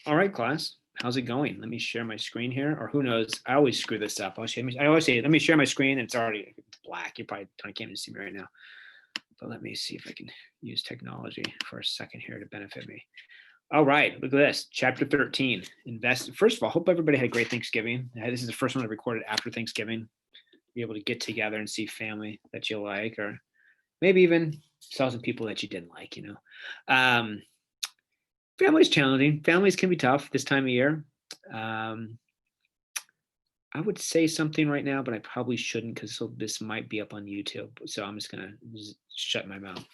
All right, class. How's it going? Let me share my screen here, or who knows? I always screw this up. I always say, let me share my screen, and it's already black. You probably can't even see me right now. But let me see if I can use technology for a second here to benefit me. All right, look at this. Chapter 13. Invest. First of all, hope everybody had a great Thanksgiving. This is the first one I recorded after Thanksgiving. Be able to get together and see family that you like, or maybe even saw some people that you didn't like, Family's challenging. Families can be tough this time of year. Um, I would say something right now, but I probably shouldn't because this might be up on YouTube. So I'm just gonna shut my mouth.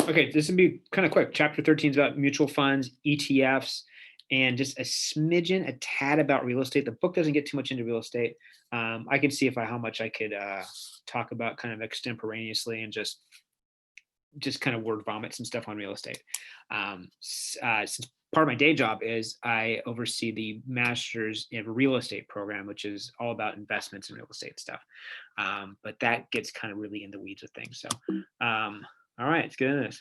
Okay, this would be kind of quick. Chapter 13 is about mutual funds, ETFs, and just a smidgen, a tad about real estate. The book doesn't get too much into real estate. I can see how much I could talk about kind of extemporaneously and just kind of word vomit some stuff on real estate. Since part of my day job is I oversee the master's in real estate program, which is all about investments in real estate stuff. But that gets kind of really in the weeds of things. So, all right, let's get into this.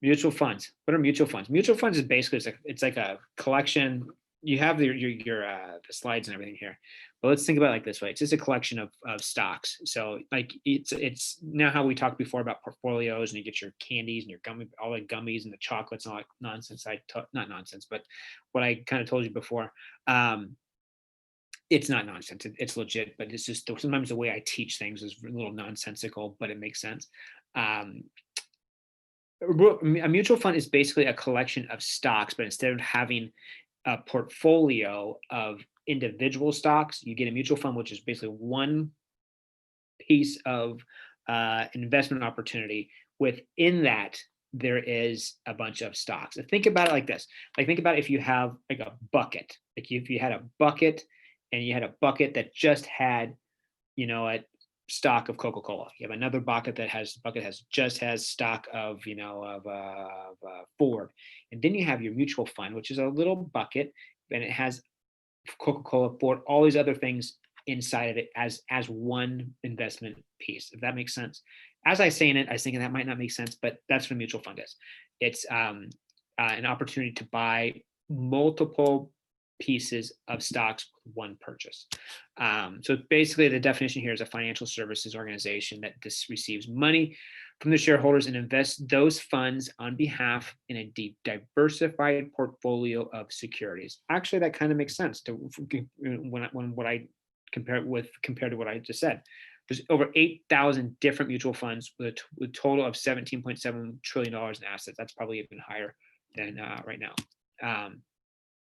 Mutual funds. What are mutual funds? Mutual funds is basically it's like a collection. You have your the slides and everything here, but let's think about it like this way. It's just a collection of stocks. So like it's now how we talked before about portfolios, and you get your candies and your gummy, all the gummies and the chocolates and all that nonsense. Not nonsense, but what I kind of told you before. It's not nonsense. It's legit, but it's just sometimes the way I teach things is a little nonsensical, but it makes sense. A mutual fund is basically a collection of stocks, but instead of having a portfolio of individual stocks, you get a mutual fund, which is basically one piece of investment opportunity. Within that, there is a bunch of stocks. So think about it like this. Like think about if you have like a bucket, like if you had a bucket and you had a bucket that just had, a stock of Coca-Cola. You have another bucket that has stock of Ford, and then you have your mutual fund, which is a little bucket, and it has Coca-Cola, Ford, all these other things inside of it as one investment piece. If that makes sense. As I say in it, I was thinking that might not make sense, but that's what a mutual fund is. It's an opportunity to buy multiple pieces of stocks with one purchase. So basically the definition here is a financial services organization that receives money from the shareholders and invests those funds on behalf in a diversified portfolio of securities. Actually, that kind of makes sense when what I compared to what I just said. There's over 8,000 different mutual funds with a total of $17.7 trillion in assets. That's probably even higher than right now.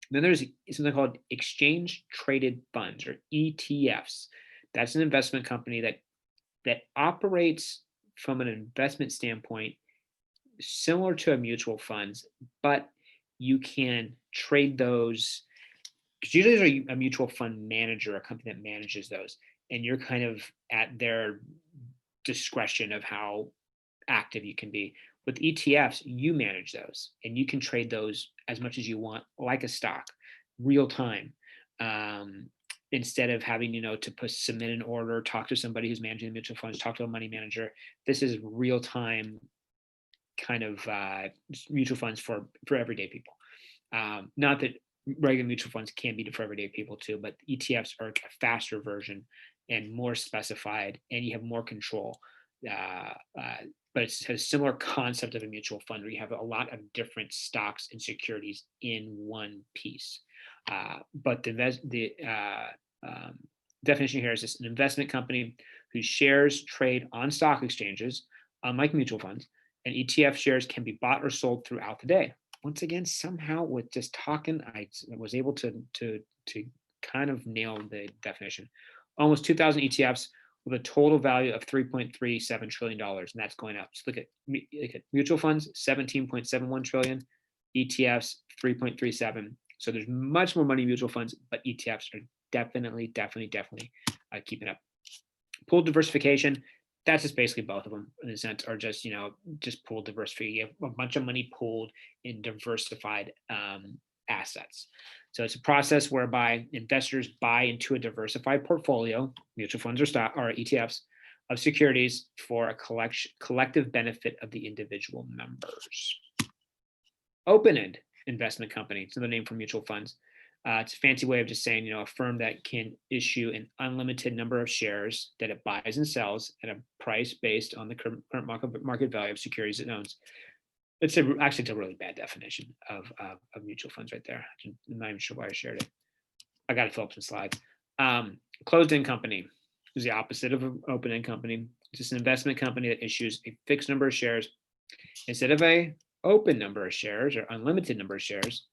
Then there's something called exchange traded funds, or ETFs. That's an investment company that operates from an investment standpoint similar to a mutual funds, but you can trade those because usually there's a mutual fund manager, a company that manages those, and you're kind of at their discretion of how active you can be. With ETFs, you manage those and you can trade those as much as you want, like a stock, real time. Instead of having to submit an order, talk to somebody who's managing the mutual funds, talk to a money manager. This is real time kind of mutual funds for everyday people. Not that regular mutual funds can be for everyday people too, but ETFs are a faster version and more specified, and you have more control. But it has a similar concept of a mutual fund where you have a lot of different stocks and securities in one piece. But the definition here is just an investment company whose shares trade on stock exchanges, unlike mutual funds, and ETF shares can be bought or sold throughout the day. Once again, somehow with just talking, I was able to kind of nail the definition. Almost 2,000 ETFs with a total value of $3.37 trillion, and that's going up. So look at mutual funds, 17.71 trillion, ETFs, 3.37. So there's much more money in mutual funds, but ETFs are definitely keeping up. Pooled diversification, that's just basically both of them in a sense, are just pooled diversification. You have a bunch of money pooled in diversified assets. So it's a process whereby investors buy into a diversified portfolio, mutual funds or ETFs, of securities for a collective benefit of the individual members. Open-end. investment company. It's another name for mutual funds. It's a fancy way of just saying, a firm that can issue an unlimited number of shares that it buys and sells at a price based on the current market value of securities it owns. Actually, it's a really bad definition of mutual funds right there. I'm not even sure why I shared it. I got to fill up some slides. Closed-end company is the opposite of an open-end company. It's just an investment company that issues a fixed number of shares instead of a open number of shares or unlimited number of shares.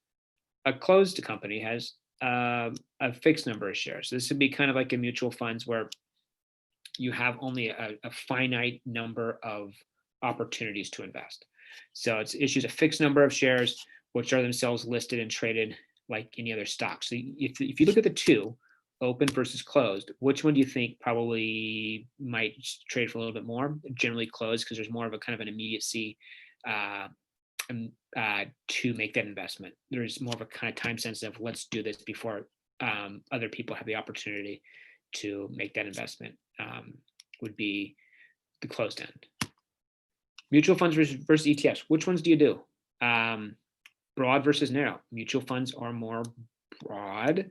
A closed company has a fixed number of shares. So this would be kind of like a mutual funds where you have only a finite number of opportunities to invest. So it issues a fixed number of shares, which are themselves listed and traded like any other stock. So if you look at the two, open versus closed, which one do you think probably might trade for a little bit more? Generally closed, because there's more of a kind of an immediacy to make that investment. There's more of a kind of time sensitive, let's do this before other people have the opportunity to make that investment, would be the closed end. Mutual funds versus ETFs. Which ones do you do? Broad versus narrow. Mutual funds are more broad.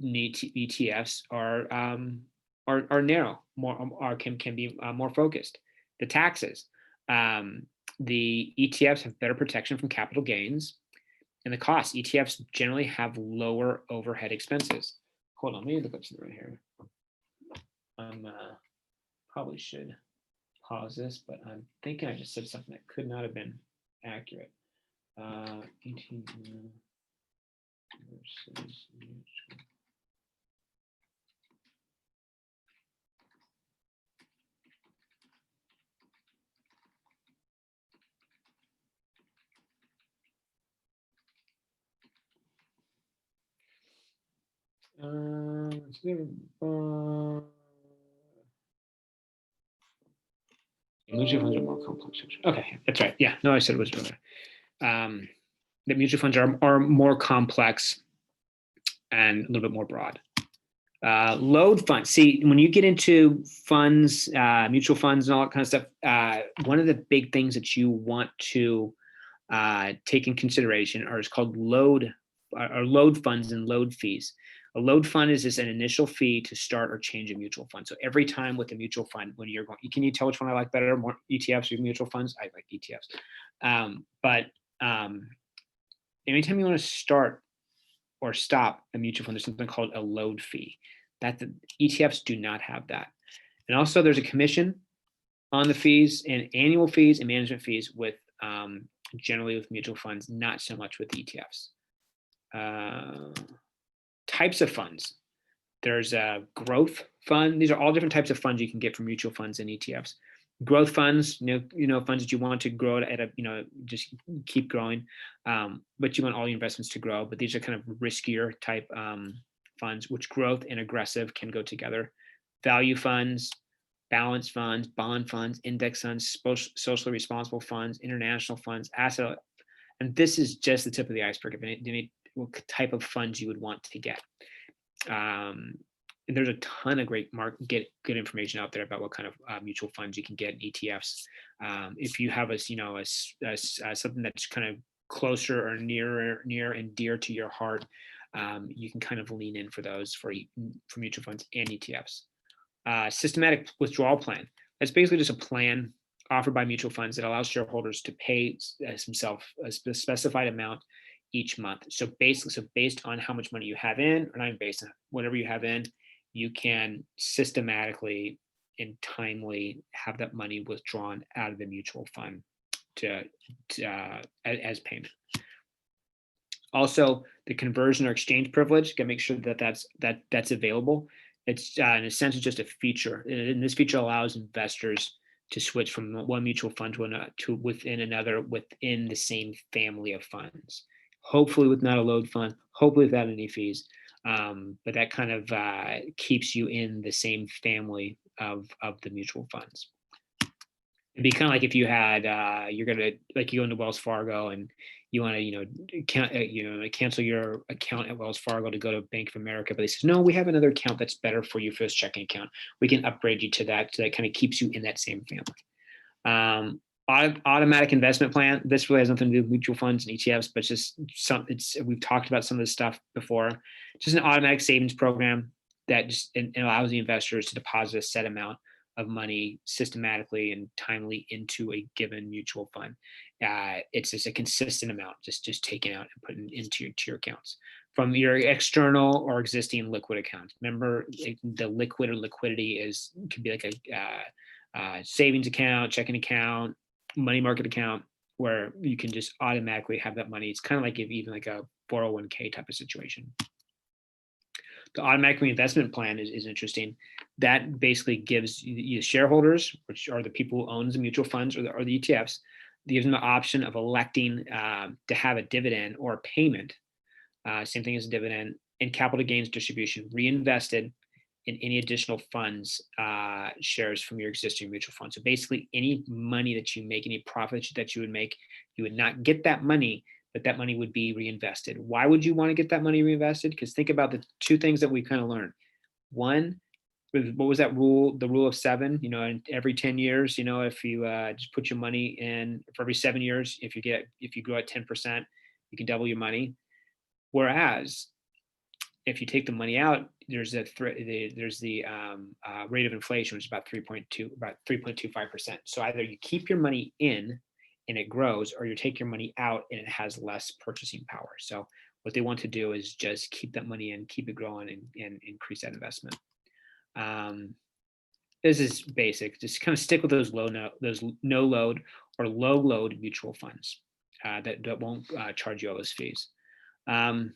ETFs are narrow, can be more focused. The taxes. The ETFs have better protection from capital gains, and the costs. ETFs generally have lower overhead expenses. Hold on, let me look up something right here. Probably should pause this, but I'm thinking I just said something that could not have been accurate. 18 versus mutual. Mutual funds are more complex. Okay, that's right. Yeah, no, I said it was earlier. The mutual funds are more complex and a little bit more broad. Load funds. See, when you get into funds, mutual funds and all that kind of stuff, one of the big things that you want to take in consideration is called load funds and load fees. A load fund is just an initial fee to start or change a mutual fund. So every time with a mutual fund, when you're going, can you tell which one I like better, more ETFs or mutual funds? I like ETFs. But anytime you want to start or stop a mutual fund, there's something called a load fee. That the ETFs do not have that. And also there's a commission on the fees and annual fees and management fees with generally with mutual funds, not so much with ETFs. Types of funds. There's a growth fund. These are all different types of funds you can get from mutual funds and ETFs. Growth funds, funds that you want to grow at a, just keep growing, but you want all your investments to grow. But these are kind of riskier type funds, which growth and aggressive can go together. Value funds, balanced funds, bond funds, index funds, socially responsible funds, international funds, asset. And this is just the tip of the iceberg of any what type of funds you would want to get. And there's a ton of great good information out there about what kind of mutual funds you can get in ETFs. If you have something that's kind of closer or near and dear to your heart, you can kind of lean in for those for mutual funds and ETFs. Systematic withdrawal plan. That's basically just a plan offered by mutual funds that allows shareholders to pay themselves a specified amount each month. So based on how much money you have in, or not even based on whatever you have in, you can systematically and timely have that money withdrawn out of the mutual fund as payment. Also, the conversion or exchange privilege, you can make sure that that's available. It's in a sense, it's just a feature, and this feature allows investors to switch from one mutual fund to within another within the same family of funds. Hopefully with not a load fund, hopefully without any fees, but that kind of keeps you in the same family of the mutual funds. It'd be kind of like if you had you go into Wells Fargo and you want to cancel your account at Wells Fargo to go to Bank of America, but they says no, we have another account that's better for you for this checking account. We can upgrade you to that, so that kind of keeps you in that same family. Automatic investment plan. This really has nothing to do with mutual funds and ETFs, but just we've talked about some of this stuff before. Just an automatic savings program that just it allows the investors to deposit a set amount of money systematically and timely into a given mutual fund. It's just a consistent amount, just taken out and put into your accounts from your external or existing liquid accounts. Remember, the liquid or liquidity could be like a savings account, checking account, money market account, where you can just automatically have that money. It's kind of like even like a 401k type of situation. The automatic reinvestment plan is interesting. That basically gives you shareholders, which are the people who own the mutual funds or the ETFs, gives them the option of electing to have a dividend or a payment, same thing as a dividend, and capital gains distribution reinvested in any additional funds, shares from your existing mutual fund. So basically, any money that you make, any profit that you would make, you would not get that money, but that money would be reinvested. Why would you want to get that money reinvested? Because think about the two things that we kind of learned. One, what was that rule? The rule of seven. And every 10 years, if you just put your money in for every 7 years, if you grow at 10%, you can double your money. Whereas if you take the money out, there's the rate of inflation, which is about 3.25%. So either you keep your money in and it grows, or you take your money out and it has less purchasing power. So what they want to do is just keep that money in, keep it growing, and increase that investment. This is basic. Just kind of stick with those no load or low load mutual funds that won't charge you all those fees. And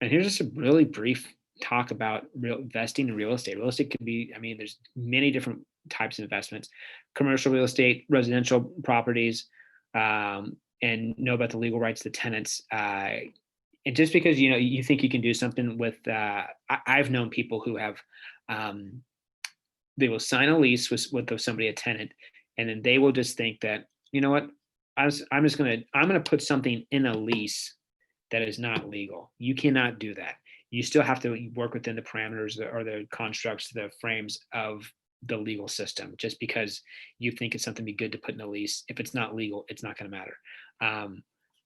here's just a really brief talk about investing in real estate. Real estate could be, there's many different types of investments: commercial real estate, residential properties, and know about the legal rights of the tenants. And just because you think you can do something with, I've known people who have, they will sign a lease with somebody, a tenant, and then they will just think that, you know what, I'm gonna put something in a lease that is not legal. You cannot do that. You still have to work within the parameters or the constructs, the frames of the legal system. Just because you think it's something be good to put in a lease, if it's not legal, it's not going to matter.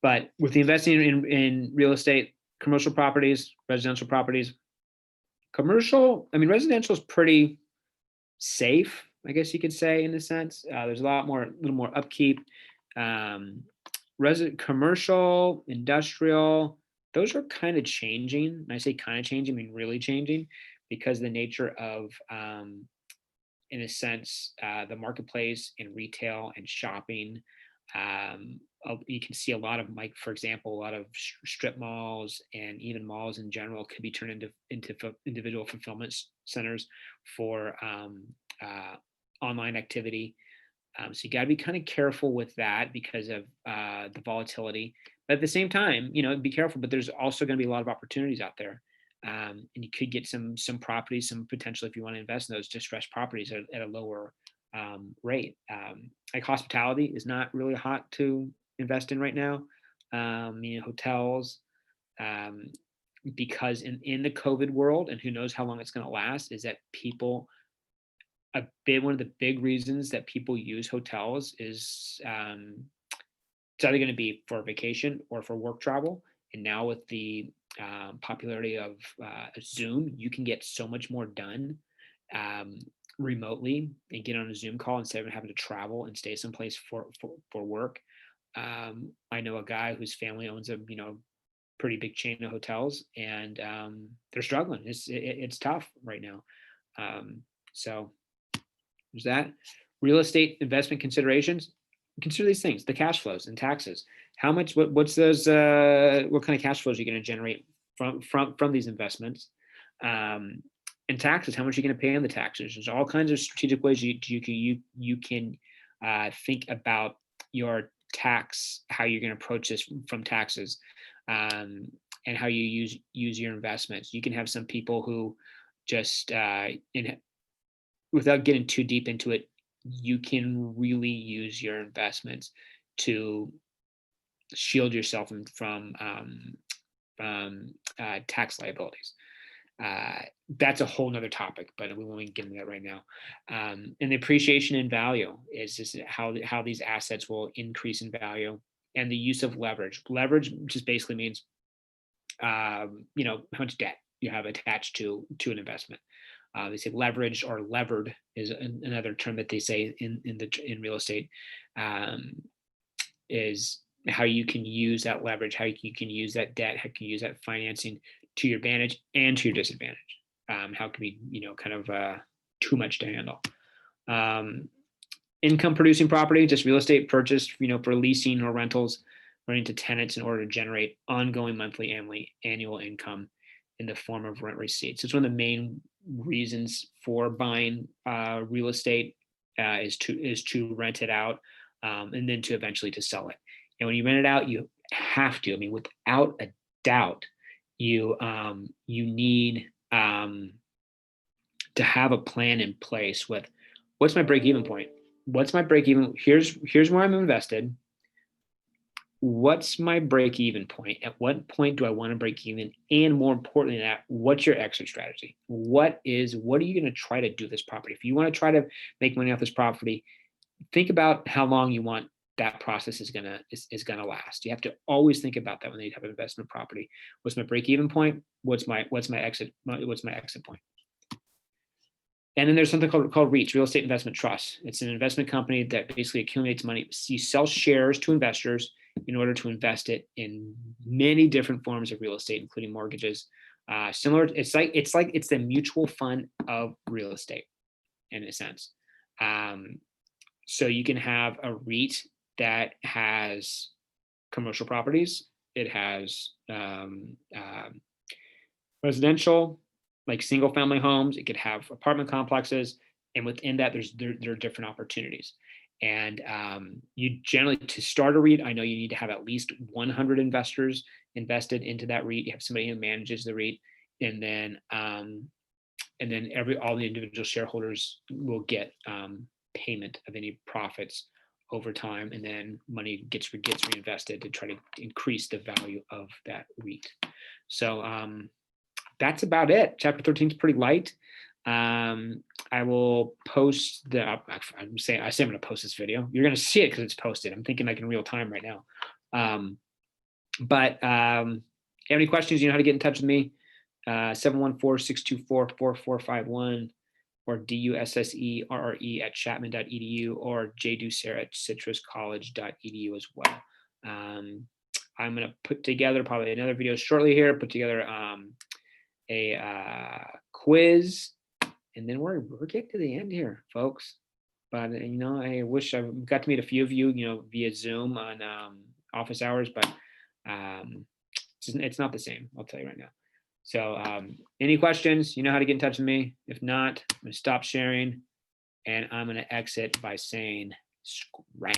But with the investing in real estate, commercial properties, residential properties, residential is pretty safe, I guess you could say, in a sense. There's a little more upkeep. Commercial, industrial, those are kind of changing. And I say kind of changing, I mean really changing, because the nature of, in a sense, the marketplace and retail and shopping. You can see a lot of, like, for example, a lot of strip malls and even malls in general could be turned into individual fulfillment centers for online activity. So you got to be kind of careful with that because of the volatility. But at the same time, be careful. But there's also going to be a lot of opportunities out there, and you could get some properties, some potential, if you want to invest in those distressed properties at a lower rate. Like hospitality is not really hot to invest in right now. Hotels, because in the COVID world, and who knows how long it's going to last, is that people. One of the big reasons that people use hotels is it's either going to be for vacation or for work travel. And now with the popularity of Zoom, you can get so much more done remotely and get on a Zoom call instead of having to travel and stay someplace for work. I know a guy whose family owns a pretty big chain of hotels, and they're struggling. It's tough right now. So there's that. Real estate investment considerations. Consider these things: the cash flows and taxes. How much? What's those? What kind of cash flows are you going to generate from these investments? And taxes. How much are you going to pay on the taxes? There's all kinds of strategic ways you can think about your tax, how you're going to approach this from taxes, and how you use your investments. You can have some people who just without getting too deep into it, you can really use your investments to shield yourself from tax liabilities. That's a whole nother topic, but we won't get into that right now. And the appreciation in value is just how these assets will increase in value, and the use of leverage. Leverage just basically means, you know, how much debt you have attached to an investment. They say leverage or levered is another term that they say in real estate. Is how you can use that leverage, how you can use that debt, how you can use that financing to your advantage and to your disadvantage. How it can be, you know, kind of too much to handle. Income producing property, just real estate purchased, you know, for leasing or rentals, renting to tenants in order to generate ongoing monthly, annual income in the form of rent receipts. It's one of the main reasons for buying real estate, is to rent it out, and then to eventually to sell it. And when you rent it out, you have to. I mean, without a doubt, you need to have a plan in place with what's my break even point. What's my break even? Here's where I'm invested. What's my break even point? At what point do I want to break even? And more importantly than that, what's your exit strategy? What are you going to try to do with this property? If you want to try to make money off this property, think about how long you want that process is gonna last. You have to always think about that when you have an investment property. What's my break even point? What's my exit point? And then there's something called REITs, Real Estate Investment Trust. It's an investment company that basically accumulates money. You sell shares to investors in order to invest it in many different forms of real estate, including mortgages. Similar, it's the mutual fund of real estate in a sense. So you can have a REIT that has commercial properties. It has residential, like single family homes. It could have apartment complexes. And within that, there are different opportunities. And you generally, to start a REIT, I know you need to have at least 100 investors invested into that REIT. You have somebody who manages the REIT. And then all the individual shareholders will get payment of any profits over time, and then money gets reinvested to try to increase the value of that REIT. So that's about it. Chapter 13 is pretty light. I will post I say I'm going to post this video. You're going to see it because it's posted. I'm thinking like in real time right now. But if you have any questions, you know how to get in touch with me. 714-624-4451 or DUSSERRE@chapman.edu or jdusser@citruscollege.edu as well. I'm going to put together probably another video shortly here, put together a quiz, and then we're getting to the end here, folks. But you know, I wish I got to meet a few of you, you know, via Zoom on office hours, but it's not the same. I'll tell you right now. So any questions, you know how to get in touch with me. If not, I'm going to stop sharing, and I'm going to exit by saying scram.